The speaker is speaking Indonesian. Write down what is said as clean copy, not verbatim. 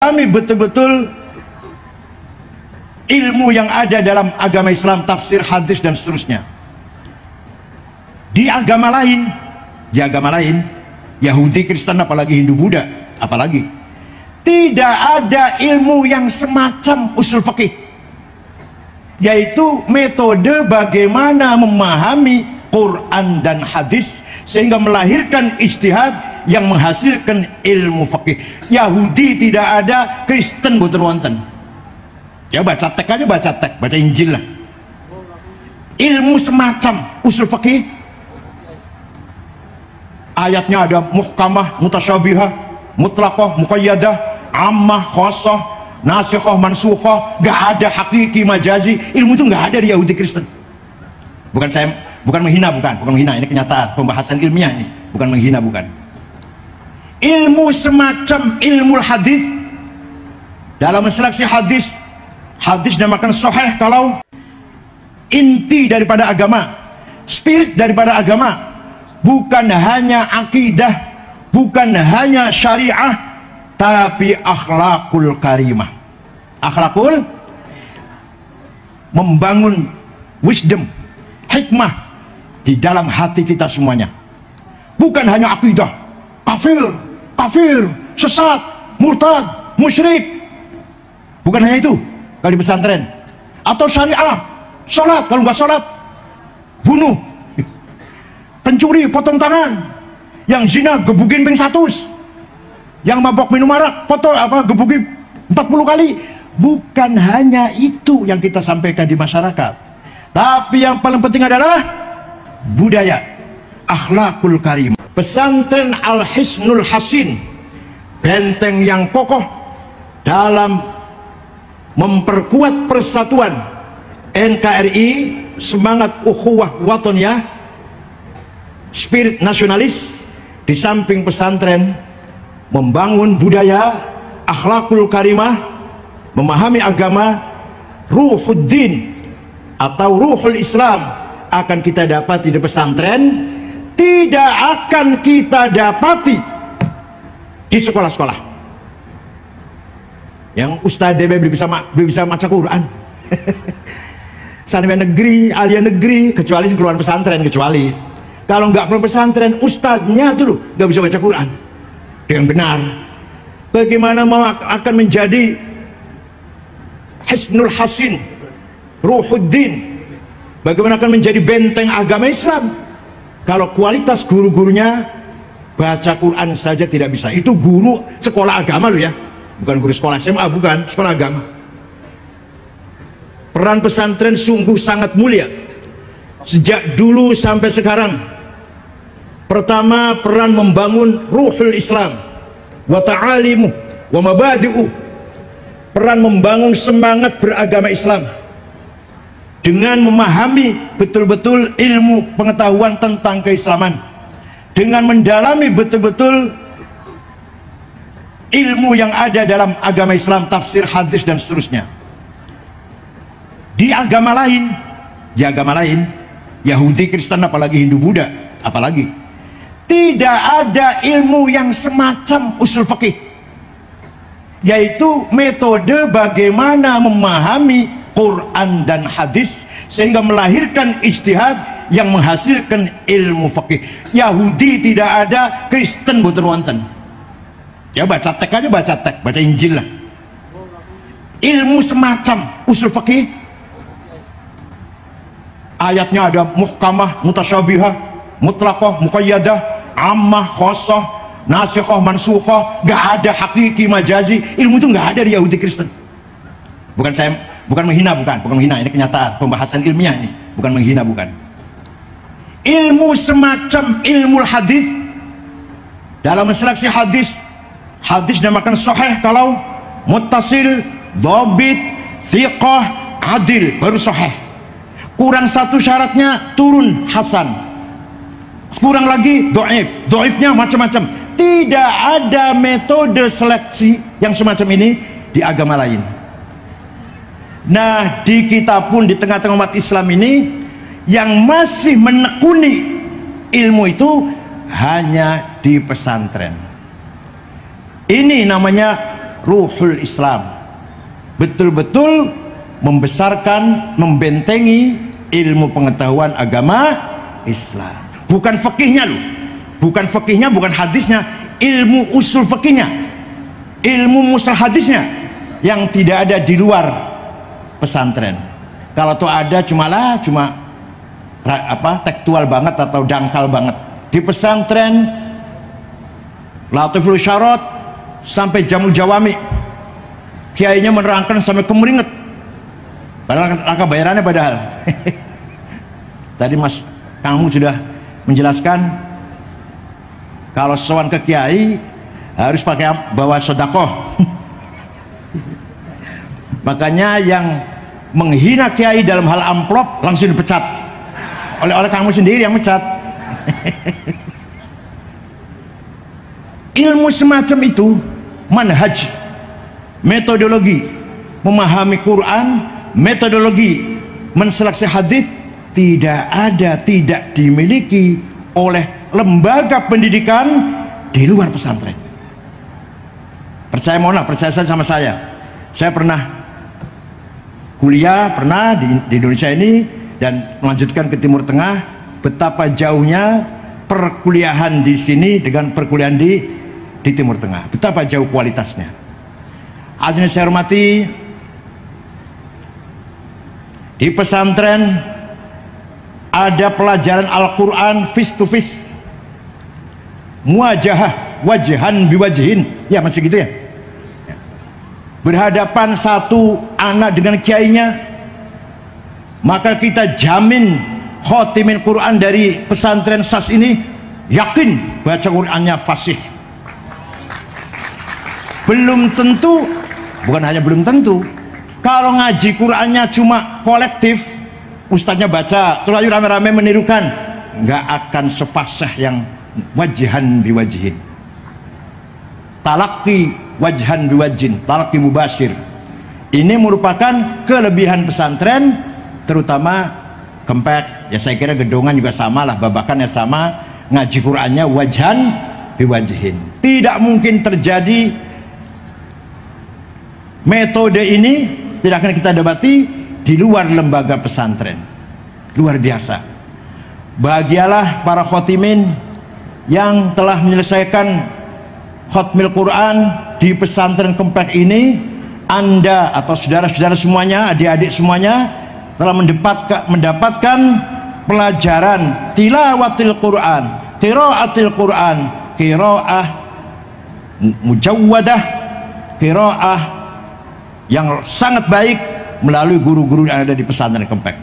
mendalami betul-betul ilmu yang ada dalam agama Islam, tafsir, hadis dan seterusnya. Di agama lain, Yahudi, Kristen, apalagi Hindu, Buddha, apalagi tidak ada ilmu yang semacam usul fikih, yaitu metode bagaimana memahami Quran dan hadis sehingga melahirkan ijtihad yang menghasilkan ilmu fikih. Yahudi tidak ada, Kristen boten wonten. Ya baca teks aja, baca Injil lah. Ilmu semacam usul fikih, ayatnya ada muhkamah, mutasyabihah, mutlaqah, muqayyadah, ammah, khassah, nasikhah, mansukhah. Gak ada hakiki, majazi. Ilmu itu gak ada di Yahudi Kristen. Bukan menghina, ini kenyataan, pembahasan ilmiah ini, bukan menghina, bukan. Ilmu semacam ilmu hadis, dalam seleksi hadis dinamakan sahih kalau inti daripada agama, spirit daripada agama, bukan hanya akidah, bukan hanya syariah, tapi akhlakul karimah. Akhlakul, membangun wisdom, hikmah di dalam hati kita semuanya. Bukan hanya akidah, kafir, sesat, murtad, musyrik. Bukan hanya itu kalau di pesantren. Atau syariah, sholat, kalau nggak sholat bunuh, pencuri potong tangan, yang zina gebukin ping 100, yang mabok minum arak gebukin 40 kali. Bukan hanya itu yang kita sampaikan di masyarakat, tapi yang paling penting adalah budaya, akhlakul karim. Pesantren Al-Hisnul Hasin, benteng yang kokoh dalam memperkuat persatuan NKRI, semangat ukhuwah watoniyah, spirit nasionalis. Di samping pesantren membangun budaya, akhlakul karimah, memahami agama, ruhuddin atau ruhul Islam akan kita dapati di pesantren, tidak akan kita dapati di sekolah-sekolah. Yang Ustadz DB bisa baca Quran. Sanawiyah negeri, aliyah negeri, kecuali keluar pesantren, kecuali kalau nggak keluar pesantren, ustadznya tuh nggak bisa baca Quran dengan benar. Bagaimana mau akan menjadi Hisnul Hasin, Ruhuddin? Bagaimana akan menjadi benteng agama Islam kalau kualitas guru-gurunya baca Quran saja tidak bisa? Itu guru sekolah agama loh ya, bukan guru sekolah SMA, bukan sekolah agama. Peran pesantren sungguh sangat mulia sejak dulu sampai sekarang. Pertama, peran membangun ruhul Islam wa ta'alimu wa mabadi'u, peran membangun semangat beragama Islam dengan memahami betul-betul ilmu pengetahuan tentang keislaman, dengan mendalami betul-betul ilmu yang ada dalam agama Islam, tafsir, hadis dan seterusnya. Di agama lain, Yahudi, Kristen, apalagi Hindu, Buddha, apalagi tidak ada ilmu yang semacam usul fikih, yaitu metode bagaimana memahami Quran dan hadis sehingga melahirkan ijtihad yang menghasilkan ilmu fikih. Yahudi tidak ada, Kristen boten wonten. Ya baca teks aja, baca Injil lah. Ilmu semacam usul fikih, ayatnya ada muhkamah, mutasyabihah, mutlaqah, muqayyadah, ammah, khassah, nasikhah, mansukhah. Gak ada hakiki, majazi. Ilmu itu gak ada di Yahudi Kristen. Bukan menghina, ini kenyataan, pembahasan ilmiah ini, bukan menghina, bukan. Ilmu semacam ilmu hadis, dalam seleksi hadis dinamakan sahih kalau muttasil, dhabit, thiqah, adil, baru sahih. Kurang satu syaratnya turun hasan, kurang lagi dhaifnya macam-macam. Tidak ada metode seleksi yang semacam ini di agama lain. Nah, di kita pun di tengah-tengah umat Islam ini yang masih menekuni ilmu itu hanya di pesantren. Ini namanya ruhul Islam, betul-betul membesarkan, membentengi ilmu pengetahuan agama Islam. Bukan fikihnya loh, bukan fikihnya, bukan hadisnya, ilmu usul fikihnya, ilmu mustalah hadisnya yang tidak ada di luar pesantren. Kalau tuh ada cuma tekstual banget atau dangkal banget. Di pesantren Latiful Syarat sampai Jamul Jawami, kiainya menerangkan sampai kemeringet, padahal langkah bayarannya padahal. Tadi Mas kamu sudah menjelaskan kalau sowan ke kiai harus pakai bawa sedekah. Makanya yang menghina kiai dalam hal amplop langsung dipecat oleh kamu sendiri yang mecat. Ilmu semacam itu, manhaj, metodologi memahami Quran, metodologi menseleksi hadis, tidak dimiliki oleh lembaga pendidikan di luar pesantren. Percaya saya sama saya pernah kuliah di Indonesia ini dan melanjutkan ke Timur Tengah. Betapa jauhnya perkuliahan di sini dengan perkuliahan di Timur Tengah, betapa jauh kualitasnya. Hadirin saya hormati, di pesantren ada pelajaran Al-Quran face to face, muwajahah, wajahan biwajihin, ya masih gitu ya, berhadapan satu anak dengan kiainya. Maka kita jamin khotimin Quran dari pesantren SAS ini yakin baca Qurannya fasih. Belum tentu, bukan hanya belum tentu, kalau ngaji Qurannya cuma kolektif, ustadznya baca terus ayo rame-rame menirukan, nggak akan sefasih yang wajihan biwajihin. Talaki wajihan biwajin, talaki mubashir. Ini merupakan kelebihan pesantren, terutama Kempek. Ya saya kira Gedongan juga sama lah, babakannya sama, ngaji Qurannya wajihan biwajihin. Tidak mungkin terjadi metode ini, tidak akan kita dapati di luar lembaga pesantren. Luar biasa. Bahagialah para khotimin yang telah menyelesaikan khotmil Quran di pesantren Kempek ini. Anda atau saudara-saudara semuanya, adik-adik semuanya telah mendapatkan pelajaran tilawatil Quran, qiraatil Quran, qiraah mujawwadah, qiraah yang sangat baik melalui guru-guru yang ada di pesantren Kempek.